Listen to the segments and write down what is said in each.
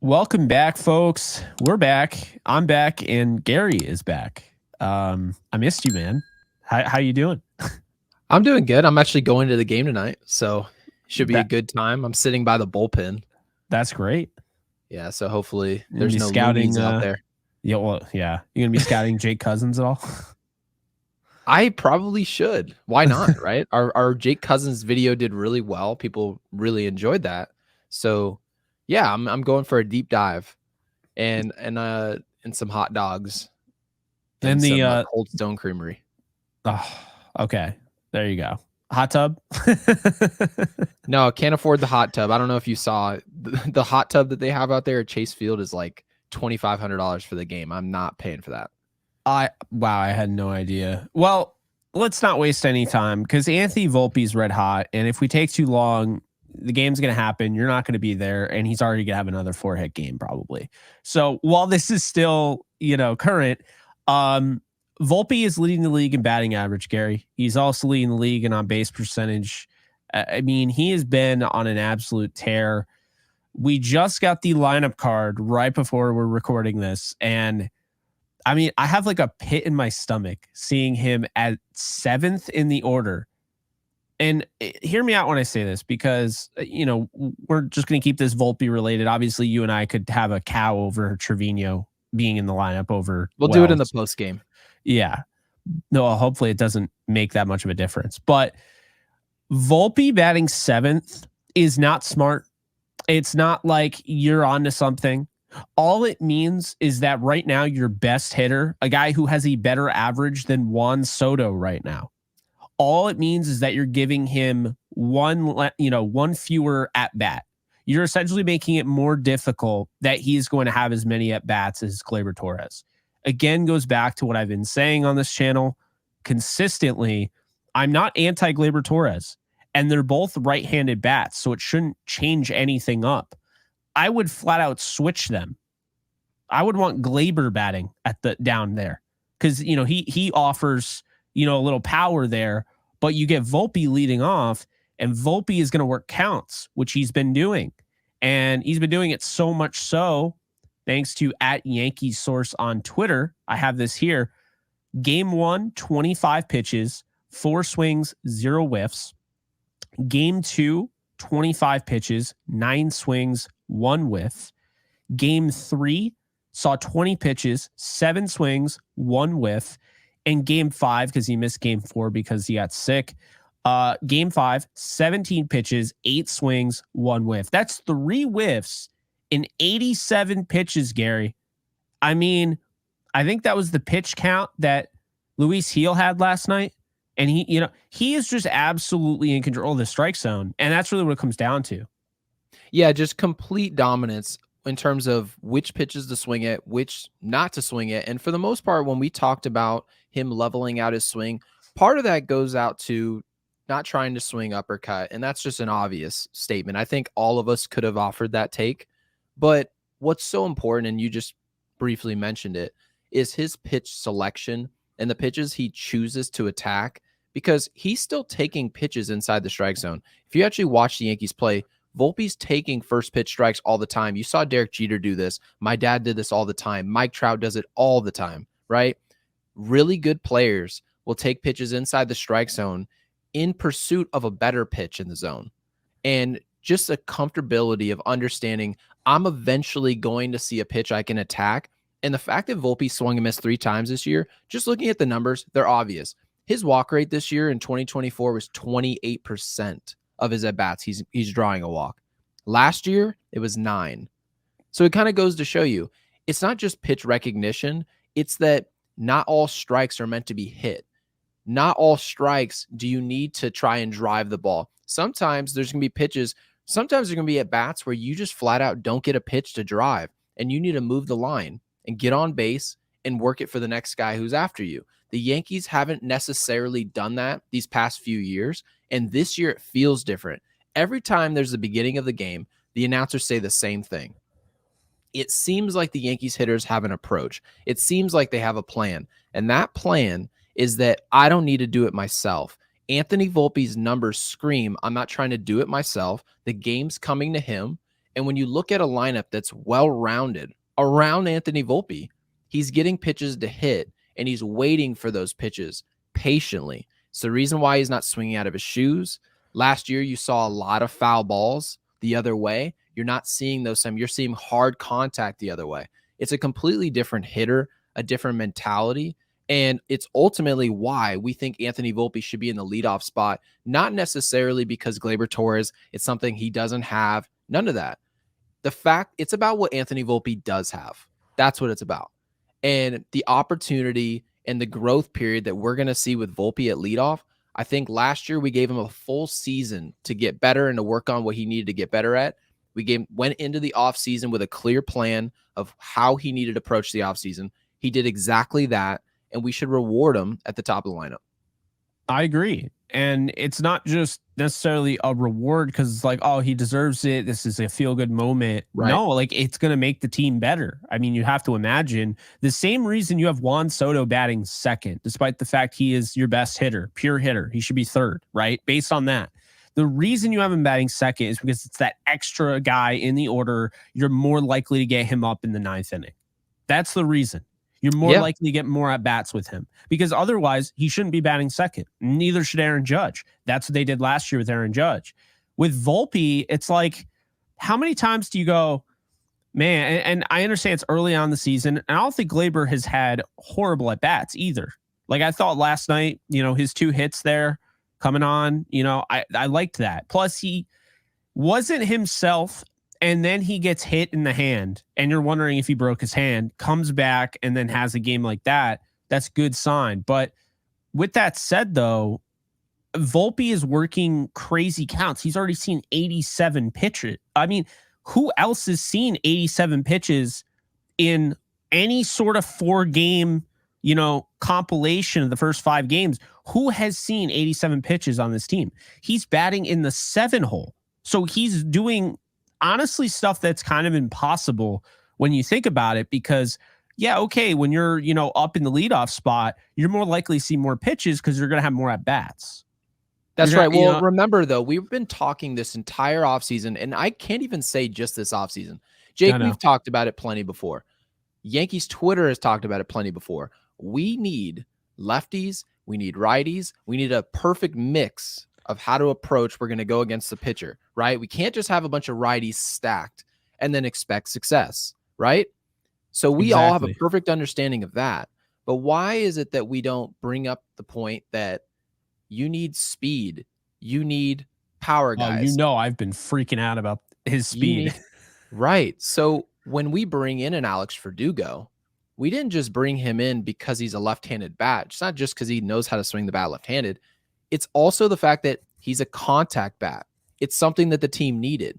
Welcome back, folks. We're back. I'm back, and Gary is back. I missed you, man. How you doing? I'm doing good. I'm actually going to the game tonight, so should be a That good time. I'm sitting by the bullpen. that's great. Yeah, so hopefully You're gonna there's be no scouting. loonies out there. Yeah, well, yeah. You're gonna be scouting Jake Cousins at all? I probably should. Why not, right? Our Jake Cousins video did really well. People really enjoyed that. So, yeah, I'm going for a deep dive and some hot dogs And and the some Cold Stone Creamery. oh, okay, there you go. Hot tub. No, can't afford the hot tub. I don't know if you saw the hot tub that they have out there at Chase Field is like $2,500 for the game. I'm not paying for that. Wow, I had no idea. Well, let's not waste any time because Anthony Volpe's red hot, and if we take too long, the game's going to happen. You're not going to be there, and he's already going to have another 4-hit game probably. So while this is still current, Volpe is leading the league in batting average. Gary, he's also leading the league in on base percentage. I mean, he has been on an absolute tear. We just got the lineup card right before we're recording this, and I mean, I have like a pit in my stomach seeing him at 7th in the order. And hear me out when I say this, because, we're just going to keep this Volpe related. Obviously, you and I could have a cow over Trevino being in the lineup over. We'll do it in the post game. Yeah. No, hopefully it doesn't make that much of a difference. But Volpe batting 7th is not smart. It's not like you're onto something. All it means is that right now your best hitter, a guy who has a better average than Juan Soto right now, all it means is that you're giving him one fewer at bat. You're essentially making it more difficult that he's going to have as many at bats as Gleyber Torres. Again, goes back to what I've been saying on this channel consistently. I'm not anti Gleyber Torres, and they're both right-handed bats, so it shouldn't change anything up. I would flat out switch them. I would want Gleyber batting at the down there because he offers a little power there, but you get Volpe leading off, and Volpe is going to work counts, which he's been doing, and he's been doing it so much so, thanks to @Yankees Source on Twitter. I have this here. Game 1, 25 pitches, 4 swings, 0 whiffs. Game 2, 25 pitches, 9 swings, 1 whiff. Game 3 saw 20 pitches, 7 swings, 1 whiff. And game 5, because he missed game 4 because he got sick. Game 5, 17 pitches, 8 swings, 1 whiff. That's 3 whiffs in 87 pitches, Gary. I mean, I think that was the pitch count that Luis Heel had last night. And he is just absolutely in control of the strike zone. And that's really what it comes down to. Yeah, just complete dominance in terms of which pitches to swing at, which not to swing at. And for the most part, when we talked about him leveling out his swing, part of that goes out to not trying to swing uppercut. And that's just an obvious statement. I think all of us could have offered that take. But what's so important, and you just briefly mentioned it, is his pitch selection and the pitches he chooses to attack, because he's still taking pitches inside the strike zone. If you actually watch the Yankees play, Volpe's taking first pitch strikes all the time. You saw Derek Jeter do this. My dad did this all the time. Mike Trout does it all the time, right? Really good players will take pitches inside the strike zone in pursuit of a better pitch in the zone. And just a comfortability of understanding I'm eventually going to see a pitch I can attack. And the fact that Volpe swung and missed 3 times this year, just looking at the numbers, they're obvious. His walk rate this year in 2024 was 28% of his at-bats. He's drawing a walk. Last year, it was 9. So it kind of goes to show you, it's not just pitch recognition. It's that not all strikes are meant to be hit. Not all strikes do you need to try and drive the ball. Sometimes there's going to be pitches. Sometimes there's going to be at-bats where you just flat out don't get a pitch to drive, and you need to move the line and get on base and work it for the next guy who's after you. The Yankees haven't necessarily done that these past few years, and this year it feels different. Every time there's the beginning of the game, the announcers say the same thing. It seems like the Yankees hitters have an approach. It seems like they have a plan, and that plan is that I don't need to do it myself. Anthony Volpe's numbers scream, I'm not trying to do it myself. The game's coming to him, And when you look at a lineup that's well-rounded around Anthony Volpe, he's getting pitches to hit, and he's waiting for those pitches patiently. It's the reason why he's not swinging out of his shoes. Last year, you saw a lot of foul balls the other way. You're not seeing those some. You're seeing hard contact the other way. It's a completely different hitter, a different mentality. And it's ultimately why we think Anthony Volpe should be in the leadoff spot, not necessarily because Gleyber Torres, it's something he doesn't have. None of that. The fact, it's about what Anthony Volpe does have. That's what it's about. And the opportunity and the growth period that we're going to see with Volpe at leadoff, I think last year we gave him a full season to get better and to work on what he needed to get better at. We went into the offseason with a clear plan of how he needed to approach the offseason. He did exactly that, and we should reward him at the top of the lineup. I agree. And it's not just necessarily a reward because it's like, oh, he deserves it. This is a feel-good moment. Right. No, like it's going to make the team better. I mean, you have to imagine the same reason you have Juan Soto batting second, despite the fact he is your best hitter, pure hitter. He should be third, right? Based on that. The reason you have him batting second is because it's that extra guy in the order. You're more likely to get him up in the ninth inning. That's the reason. You're more likely to get more at bats with him because otherwise he shouldn't be batting second. Neither should Aaron Judge. That's what they did last year with Aaron Judge. With Volpe, it's like, how many times do you go, man? And I understand it's early on in the season, and I don't think Gleyber has had horrible at bats either. Like I thought last night, his 2 hits there coming on, I liked that. Plus he wasn't himself. And then he gets hit in the hand and you're wondering if he broke his hand, comes back and then has a game like that. That's good sign. But with that said, though, Volpe is working crazy counts. He's already seen 87 pitches. I mean, who else has seen 87 pitches in any sort of 4-game, compilation of the first 5 games? Who has seen 87 pitches on this team? He's batting in the 7 hole. So he's doing honestly stuff that's kind of impossible when you think about it because when you're, up in the leadoff spot, you're more likely to see more pitches because you're going to have more at bats. That's right. Well, remember though, we've been talking this entire offseason, and I can't even say just this offseason. Jake, we've talked about it plenty before. Yankees Twitter has talked about it plenty before. We need lefties. We need righties. We need a perfect mix of how to approach we're going to go against the pitcher, right? We can't just have a bunch of righties stacked and then expect success, right? So we all have a perfect understanding of that. But why is it that we don't bring up the point that you need speed, you need power guys? I've been freaking out about his speed. Right. So when we bring in an Alex Verdugo, we didn't just bring him in because he's a left-handed bat. It's not just because he knows how to swing the bat left-handed. It's also the fact that he's a contact bat. It's something that the team needed.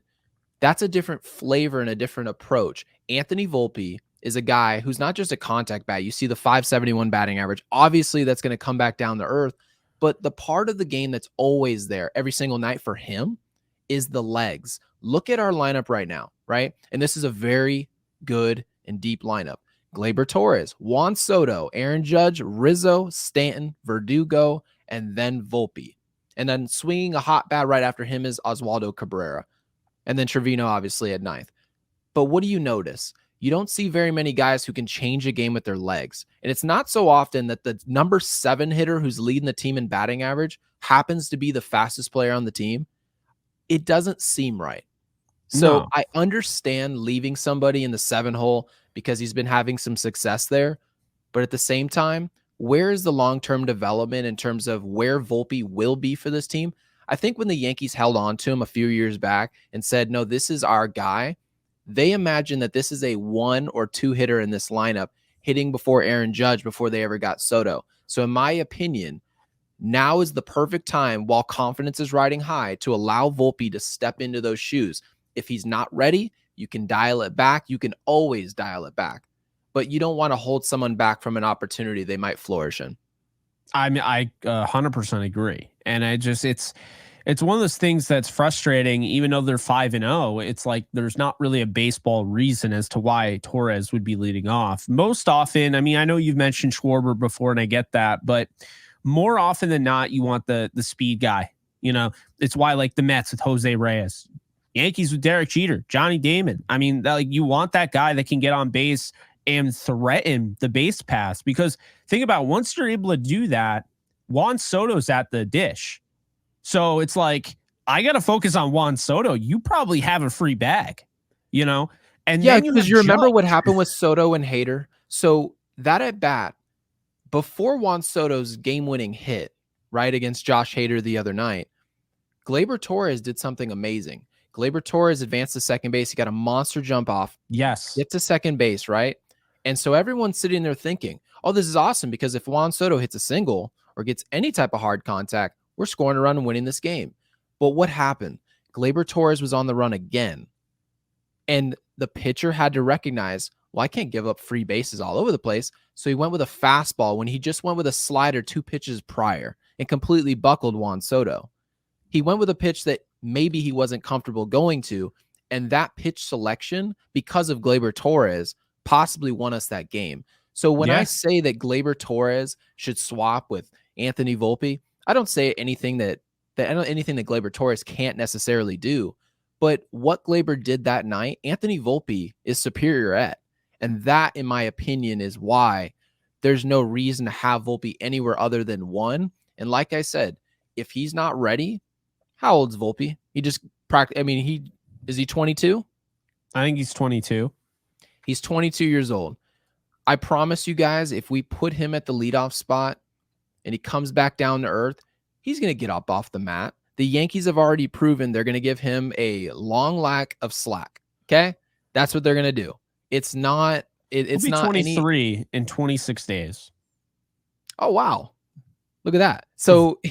That's a different flavor and a different approach. Anthony Volpe is a guy who's not just a contact bat. You see the 571 batting average. Obviously, that's going to come back down to earth. But the part of the game that's always there every single night for him is the legs. Look at our lineup right now, right? And this is a very good and deep lineup. Gleyber Torres, Juan Soto, Aaron Judge, Rizzo, Stanton, Verdugo, and then Volpe. And then swinging a hot bat right after him is Oswaldo Cabrera. And then Trevino, obviously, at 9th. But what do you notice? You don't see very many guys who can change a game with their legs. And it's not so often that the number 7 hitter who's leading the team in batting average happens to be the fastest player on the team. It doesn't seem right. So I understand leaving somebody in the 7 hole because he's been having some success there. But at the same time, where is the long-term development in terms of where Volpe will be for this team? I think when the Yankees held on to him a few years back and said, no, this is our guy, they imagine that this is a 1 or 2 hitter in this lineup hitting before Aaron Judge before they ever got Soto. So in my opinion, now is the perfect time while confidence is riding high to allow Volpe to step into those shoes. If he's not ready, you can dial it back. You can always dial it back. But you don't want to hold someone back from an opportunity they might flourish in. I mean, I 100% agree. And it's one of those things that's frustrating, even though they're 5-0. It's like there's not really a baseball reason as to why Torres would be leading off. Most often, I mean, I know you've mentioned Schwarber before, and I get that, but more often than not, you want the speed guy. It's why like the Mets with Jose Reyes. Yankees with Derek Jeter, Johnny Damon. I mean, like, you want that guy that can get on base and threaten the base pass, because think about, once you're able to do that, Juan Soto's at the dish. So it's like, I got to focus on Juan Soto. You probably have a free bag, you know? And Yeah, then because you remember Judge. what happened with Soto and Hader? So that at bat, before Juan Soto's game-winning hit, right, against Josh Hader the other night, Gleyber Torres did something amazing. Gleyber Torres advanced to second base. He got a monster jump off. Yes. Get to second base, right? And so everyone's sitting there thinking, oh, this is awesome, because if Juan Soto hits a single or gets any type of hard contact, we're scoring a run and winning this game. But what happened? Gleyber Torres was on the run again. And the pitcher had to recognize, well, I can't give up free bases all over the place. So he went with a fastball when he just went with a slider 2 pitches prior and completely buckled Juan Soto. He went with a pitch that maybe he wasn't comfortable going to. And that pitch selection, because of Gleyber Torres, possibly won us that game. So when I say that Gleyber Torres should swap with Anthony Volpe, I don't say anything that Gleyber Torres can't necessarily do. But what Gleyber did that night, Anthony Volpe is superior at. And that, in my opinion, is why there's no reason to have Volpe anywhere other than 1. And like I said, if he's not ready, how old's Volpe? He just practiced. I mean, is he 22? I think he's 22. He's 22 years old. I promise you guys, if we put him at the leadoff spot and he comes back down to earth, he's going to get up off the mat. The Yankees have already proven they're going to give him a long lack of slack. Okay? That's what they're going to do. It's not it's He'll be not 23 in 26 days. Oh, wow. Look at that. So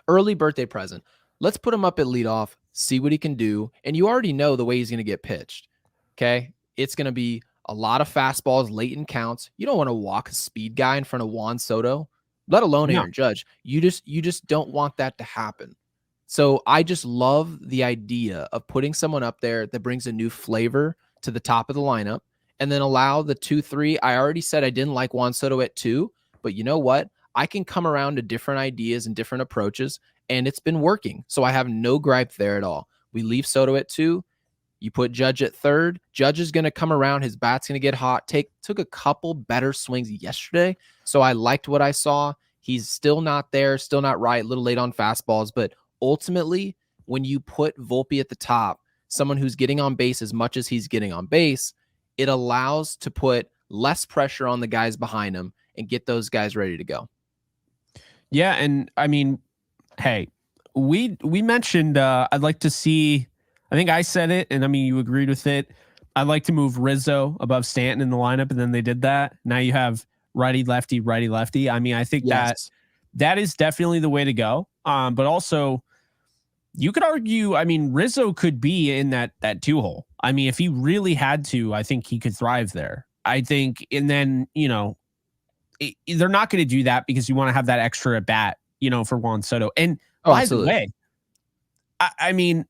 early birthday present. Let's put him up at leadoff, see what he can do. And you already know the way he's going to get pitched. Okay? It's going to be a lot of fastballs late in counts. You don't want to walk a speed guy in front of Juan Soto, let alone Aaron Judge. You just don't want that to happen. So I just love the idea of putting someone up there that brings a new flavor to the top of the lineup, and then allow the 2-3. I already said I didn't like Juan Soto at 2, but you know what? I can come around to different ideas and different approaches, and it's been working. So I have no gripe there at all. We leave Soto at 2. You put Judge at 3rd. Judge is going to come around. His bat's going to get hot. Took a couple better swings yesterday, so I liked what I saw. He's still not there, still not right, a little late on fastballs, but ultimately, when you put Volpe at the top, someone who's getting on base as much as he's getting on base, it allows to put less pressure on the guys behind him and get those guys ready to go. Yeah, and I mean, hey, we mentioned I'd like to see, I think I said it, and I mean, you agreed with it. I'd like to move Rizzo above Stanton in the lineup, and then they did that. Now you have righty, lefty, righty, lefty. I mean, I think that is definitely the way to go. But also, you could argue, I mean, Rizzo could be in that 2 hole. I mean, if he really had to, I think he could thrive there. I think, and then, you know, they're not going to do that because you want to have that extra at bat, you know, for Juan Soto. And by the way, I mean,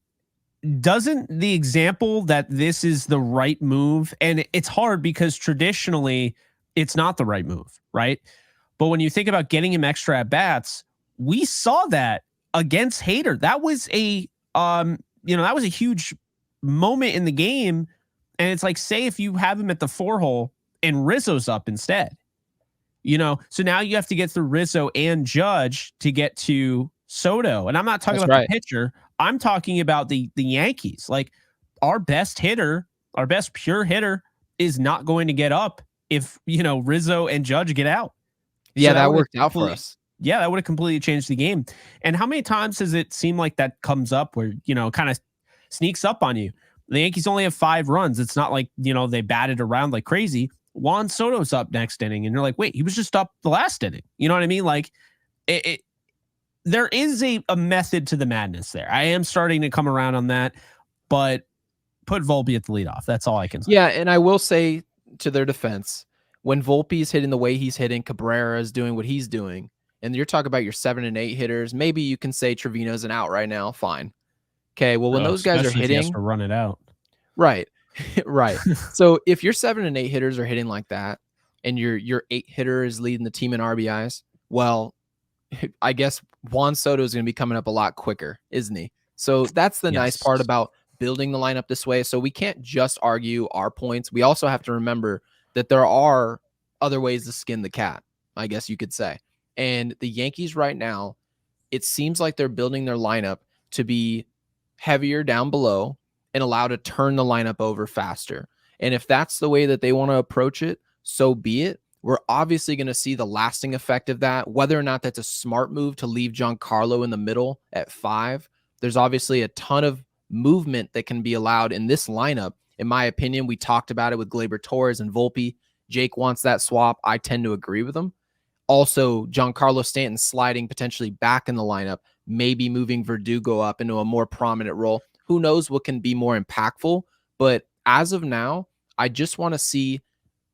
doesn't the example that this is the right move, and it's hard because traditionally it's not the right move, right? But when you think about getting him extra at bats, we saw that against Hader. That was a that was a huge moment in the game. And it's like, say if you have him at the 4 hole and Rizzo's up instead, you know, so now you have to get through Rizzo and Judge to get to Soto. And I'm not talking about the pitcher. I'm talking about the Yankees. Like, our best hitter, our best pure hitter is not going to get up if, you know, Rizzo and Judge get out. Yeah, so that worked out for us. Yeah, that would have completely changed the game. And how many times does it seem like that comes up where, you know, kind of sneaks up on you? The Yankees only have 5 runs. It's not like, you know, they batted around like crazy. Juan Soto's up next inning, and you're like, wait, he was just up the last inning. You know what I mean? Like, there is a method to the madness there. I am starting to come around on that, but put Volpe at the leadoff. That's all I can say. Yeah, and I will say, to their defense, when Volpe is hitting the way he's hitting, Cabrera is doing what he's doing, and you're talking about your 7 and 8 hitters, maybe you can say Trevino's an out right now. Fine. Okay. Well, when those guys are hitting, he has to run it out. Right. Right. So if your 7 and 8 hitters are hitting like that, and your 8 hitter is leading the team in RBIs, well, I guess Juan Soto is going to be coming up a lot quicker, isn't he? So that's the nice part about building the lineup this way. So we can't just argue our points. We also have to remember that there are other ways to skin the cat, I guess you could say. And the Yankees right now, it seems like they're building their lineup to be heavier down below and allow to turn the lineup over faster. And if that's the way that they want to approach it, so be it. We're obviously going to see the lasting effect of that, whether or not that's a smart move to leave Giancarlo in the middle at 5. There's obviously a ton of movement that can be allowed in this lineup. In my opinion, we talked about it with Gleyber Torres and Volpe. Jake wants that swap. I tend to agree with him. Also, Giancarlo Stanton sliding potentially back in the lineup, maybe moving Verdugo up into a more prominent role. Who knows what can be more impactful? But as of now, I just want to see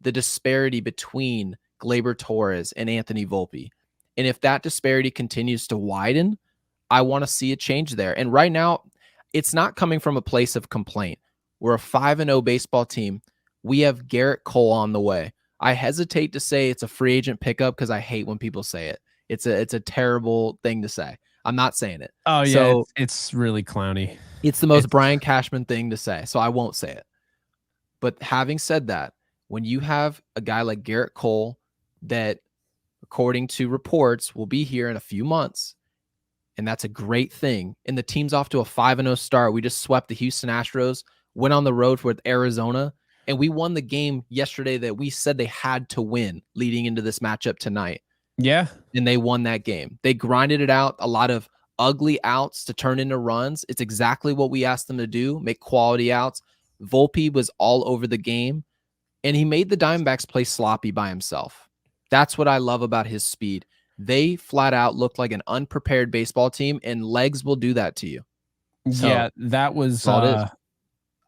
the disparity between Gleyber Torres and Anthony Volpe. And if that disparity continues to widen, I want to see a change there. And right now, it's not coming from a place of complaint. We're a 5-0 baseball team. We have Garrett Cole on the way. I hesitate to say it's a free agent pickup because I hate when people say it. It's a terrible thing to say. I'm not saying it. Oh, yeah, so it's really clowny. It's the most Brian Cashman thing to say, so I won't say it. But having said that, when you have a guy like Garrett Cole that, according to reports, will be here in a few months, and that's a great thing, and the team's off to a 5-0 start. We just swept the Houston Astros, went on the road with Arizona, and we won the game yesterday that we said they had to win leading into this matchup tonight. Yeah. And they won that game. They grinded it out, a lot of ugly outs to turn into runs. It's exactly what we asked them to do, make quality outs. Volpe was all over the game, and he made the Diamondbacks play sloppy by himself. That's what I love about his speed. They flat out looked like an unprepared baseball team, and legs will do that to you. So, yeah, that was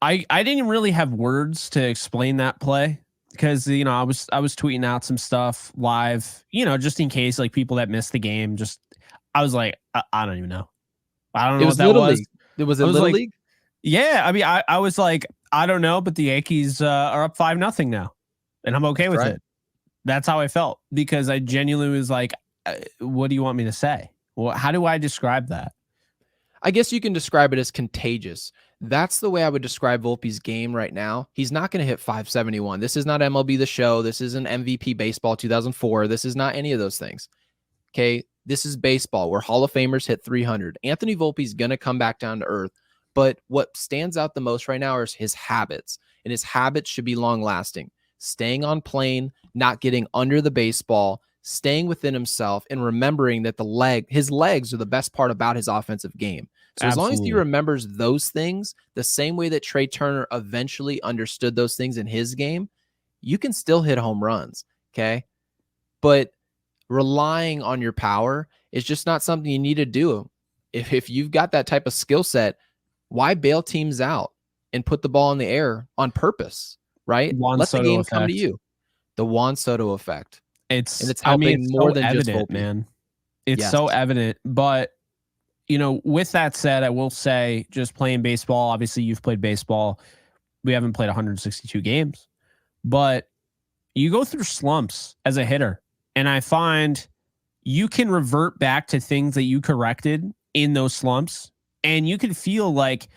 I didn't really have words to explain that play because I was tweeting out some stuff live, just in case like people that missed the game. Just I was like, I don't even know. I don't know what that was. It was a Little League. Yeah, I mean, I was like, I don't know, but the Yankees are up 5-0 now, and I'm okay with it. That's how I felt because I genuinely was like, what do you want me to say? Well, how do I describe that? I guess you can describe it as contagious. That's the way I would describe Volpe's game right now. He's not going to hit 571. This is not MLB The Show. This isn't MVP Baseball 2004. This is not any of those things. Okay, this is baseball where Hall of Famers hit 300. Anthony Volpe's going to come back down to earth. But what stands out the most right now is his habits, and his habits should be long-lasting. Staying on plane, not getting under the baseball, staying within himself, and remembering that his legs are the best part about his offensive game. So as long as he remembers those things, the same way that Trey Turner eventually understood those things in his game, you can still hit home runs, okay? But relying on your power is just not something you need to do. If you've got that type of skill set, why bail teams out and put the ball in the air on purpose, right? Let the game come to you. The Juan Soto effect. It's helping more than just Volpe, man. It's so evident. But with that said, I will say, just playing baseball. Obviously, you've played baseball. We haven't played 162 games, but you go through slumps as a hitter, and I find you can revert back to things that you corrected in those slumps, and you can feel like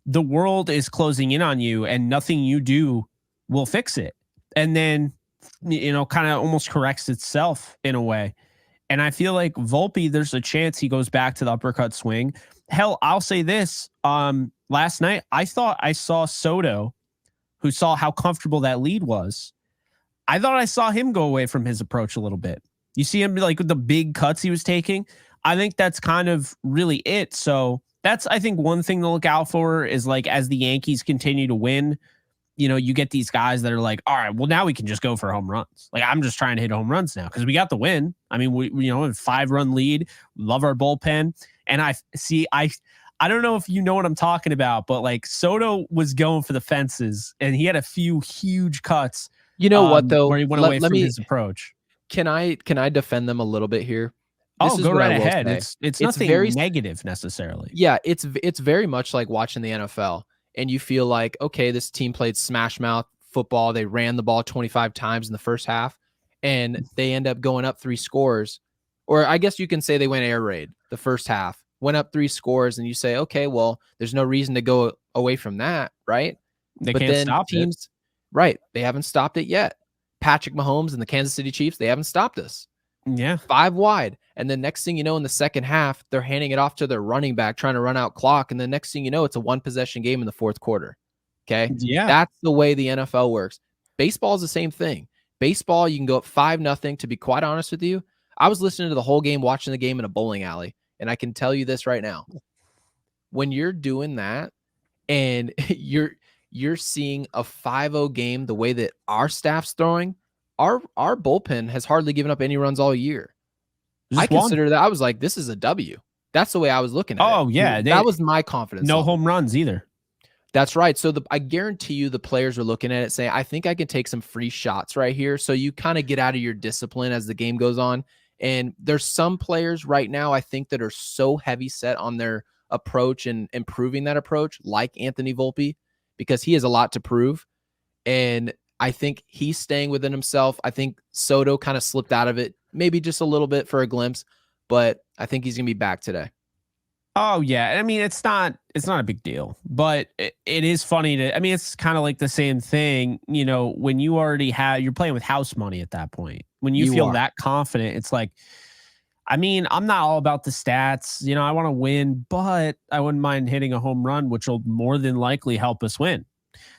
the world is closing in on you, and nothing you do will fix it. And then kind of almost corrects itself in a way. And I feel like Volpe, there's a chance he goes back to the uppercut swing. Hell, I'll say this. Last night, I thought I saw Soto, who saw how comfortable that lead was. I thought I saw him go away from his approach a little bit. You see him like with the big cuts he was taking. I think that's kind of really it. So that's, I think, one thing to look out for is like as the Yankees continue to win, you get these guys that are like, all right, well, now we can just go for home runs. Like, I'm just trying to hit home runs now because we got the win. I mean, we a 5-run lead, love our bullpen. And I don't know if you know what I'm talking about, but like Soto was going for the fences and he had a few huge cuts. You know what, though? Where he went away from his approach. Can I defend them a little bit here? Go right ahead. It's nothing very negative necessarily. Yeah, it's very much like watching the NFL. And you feel like, okay, this team played smash mouth football. They ran the ball 25 times in the first half, and they end up going up 3 scores. Or I guess you can say they went air raid the first half, went up 3 scores, and you say, okay, well, there's no reason to go away from that, right? They But can't then stop it. teams, right, they haven't stopped it yet. Patrick Mahomes and the Kansas City Chiefs, they haven't stopped us. Yeah. 5 wide. And then next thing you know, in the second half, they're handing it off to their running back, trying to run out clock. And the next thing you know, it's a 1-possession game in the fourth quarter. Okay. Yeah. That's the way the NFL works. Baseball is the same thing. Baseball, you can go up 5-0. To be quite honest with you, I was listening to the whole game, watching the game in a bowling alley. And I can tell you this right now. When you're doing that and you're seeing a 5-0 game the way that our staff's throwing, our bullpen has hardly given up any runs all year. I consider that. I was like, this is a W. That's the way I was looking at it. Oh, yeah. That was my confidence. No home runs either. That's right. So I guarantee you the players are looking at it saying, I think I can take some free shots right here. So you kind of get out of your discipline as the game goes on. And there's some players right now, I think, that are so heavy set on their approach and improving that approach, like Anthony Volpe, because he has a lot to prove. And I think he's staying within himself. I think Soto kind of slipped out of it, maybe just a little bit for a glimpse, but I think he's going to be back today. Oh yeah. I mean, it's not a big deal, but it is funny it's kind of like the same thing, when you already you're playing with house money at that point. When you feel that confident, it's like, I'm not all about the stats, I want to win, but I wouldn't mind hitting a home run, which will more than likely help us win.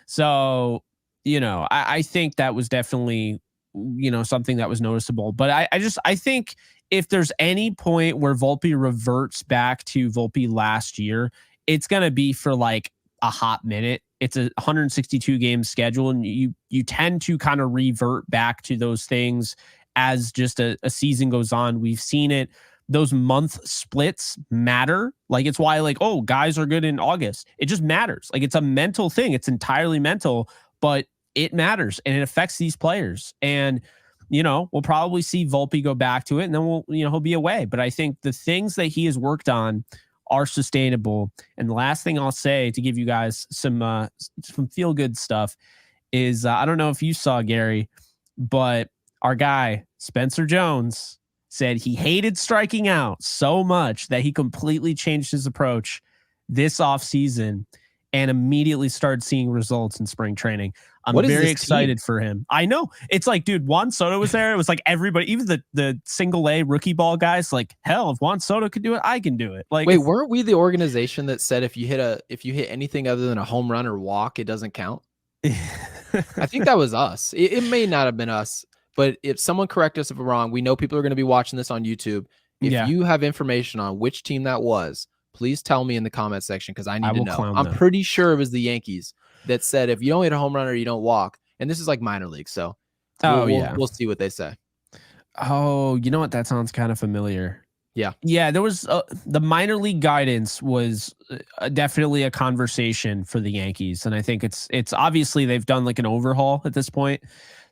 So, I think that was definitely, something that was noticeable, but I think if there's any point where Volpe reverts back to Volpe last year, it's going to be for like a hot minute. It's a 162 game schedule, and you tend to kind of revert back to those things as just a season goes on. We've seen it. Those month splits matter. Like, it's why, like, oh, guys are good in August. It just matters. Like, it's a mental thing. It's entirely mental, but it matters and it affects these players. And we'll probably see Volpe go back to it, and then he'll be away. But I think the things that he has worked on are sustainable. And the last thing I'll say to give you guys some feel good stuff is, I don't know if you saw, Gary, but our guy, Spencer Jones, said he hated striking out so much that he completely changed his approach this offseason and immediately started seeing results in spring training. I'm very excited for him. I know. It's like, dude, Juan Soto was there. It was like everybody, even the single A rookie ball guys, like, hell, if Juan Soto could do it, I can do it. Like, wait, weren't we the organization that said if you hit anything other than a home run or walk, it doesn't count? I think that was us. It may not have been us, but if someone correct us if we're wrong, we know people are going to be watching this on YouTube. If you have information on which team that was, please tell me in the comment section, because I need to know. I'm pretty sure it was the Yankees that said if you don't hit a home run or you don't walk, and this is like minor league, so we'll see what they say. Oh, you know what? That sounds kind of familiar. Yeah. There was the minor league guidance was definitely a conversation for the Yankees, and I think it's obviously they've done like an overhaul at this point,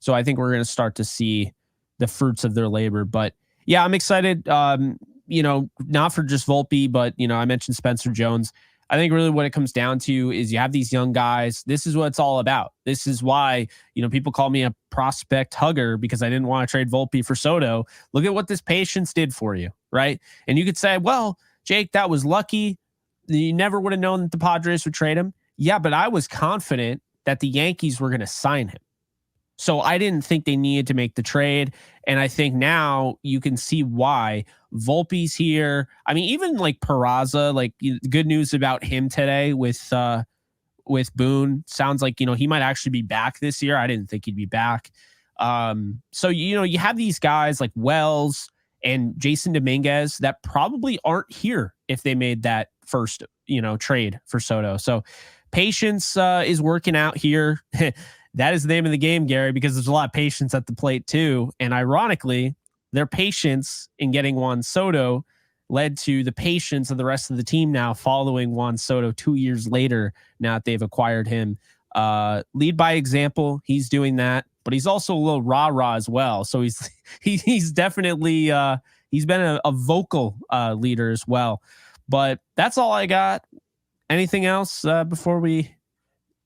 so I think we're going to start to see the fruits of their labor. But yeah, I'm excited. Not for just Volpe, but I mentioned Spencer Jones. I think really what it comes down to is you have these young guys. This is what it's all about. This is why, people call me a prospect hugger, because I didn't want to trade Volpe for Soto. Look at what this patience did for you, right? And you could say, well, Jake, that was lucky. You never would have known that the Padres would trade him. Yeah, but I was confident that the Yankees were going to sign him. So I didn't think they needed to make the trade. And I think now you can see why. Volpe's here. I mean, even like Peraza, like, good news about him today with Boone. Sounds like, he might actually be back this year. I didn't think he'd be back. So, you have these guys like Wells and Jason Dominguez that probably aren't here if they made that first, trade for Soto. So patience is working out here. That is the name of the game, Gary, because there's a lot of patience at the plate too. And ironically, their patience in getting Juan Soto led to the patience of the rest of the team now following Juan Soto 2 years later, now that they've acquired him. Lead by example. He's doing that, but he's also a little rah-rah as well. So he's definitely he's been a vocal leader as well. But that's all I got. Anything else before we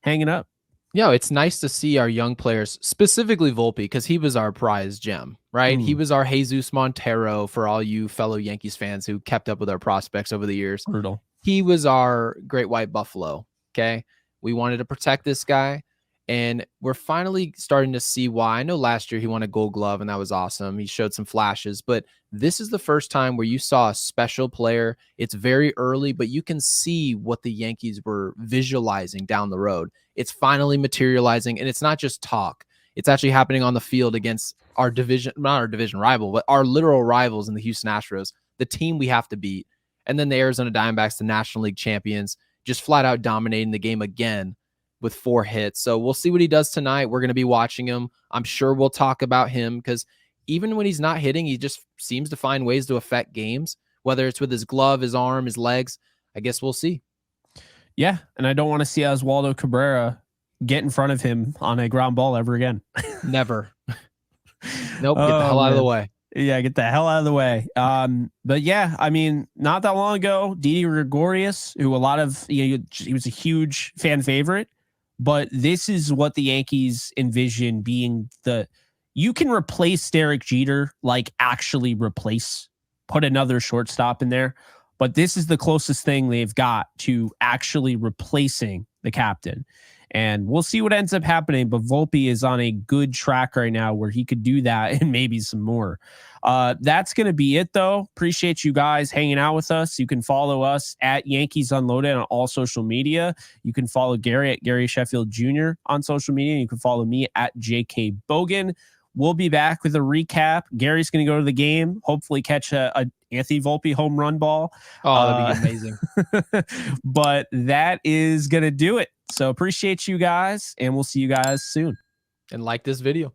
hang it up? Yeah, it's nice to see our young players, specifically Volpe, because he was our prize gem, right? He was our Jesus Montero for all you fellow Yankees fans who kept up with our prospects over the years. Brutal. He was our great white buffalo. Okay. We wanted to protect this guy. And we're finally starting to see why. I know last year he won a Gold Glove, and that was awesome. He showed some flashes, but this is the first time where you saw a special player. It's very early, but you can see what the Yankees were visualizing down the road. It's finally materializing, and it's not just talk. It's actually happening on the field against our division, not our division rival, but our literal rivals in the Houston Astros, the team we have to beat. And then the Arizona Diamondbacks, the National League champions, just flat out dominating the game again with 4 hits. So we'll see what he does tonight. We're going to be watching him. I'm sure we'll talk about him because even when he's not hitting, he just seems to find ways to affect games, whether it's with his glove, his arm, his legs. I guess we'll see. Yeah, and I don't want to see Oswaldo Cabrera get in front of him on a ground ball ever again. Never. Nope, get the hell out of the way. Yeah, get the hell out of the way. But yeah, I mean, not that long ago, Didi Gregorius, who a lot of, he was a huge fan favorite, but this is what the Yankees envision being you can replace Derek Jeter, like actually put another shortstop in there. But this is the closest thing they've got to actually replacing the captain. And we'll see what ends up happening. But Volpe is on a good track right now where he could do that and maybe some more. That's going to be it, though. Appreciate you guys hanging out with us. You can follow us at Yankees Unloaded on all social media. You can follow Gary at Gary Sheffield Jr. on social media. You can follow me at JK Bogan. We'll be back with a recap. Gary's going to go to the game, hopefully catch a Anthony Volpe home run ball. Oh, that'd be amazing. But that is going to do it. So appreciate you guys, and we'll see you guys soon. And like this video.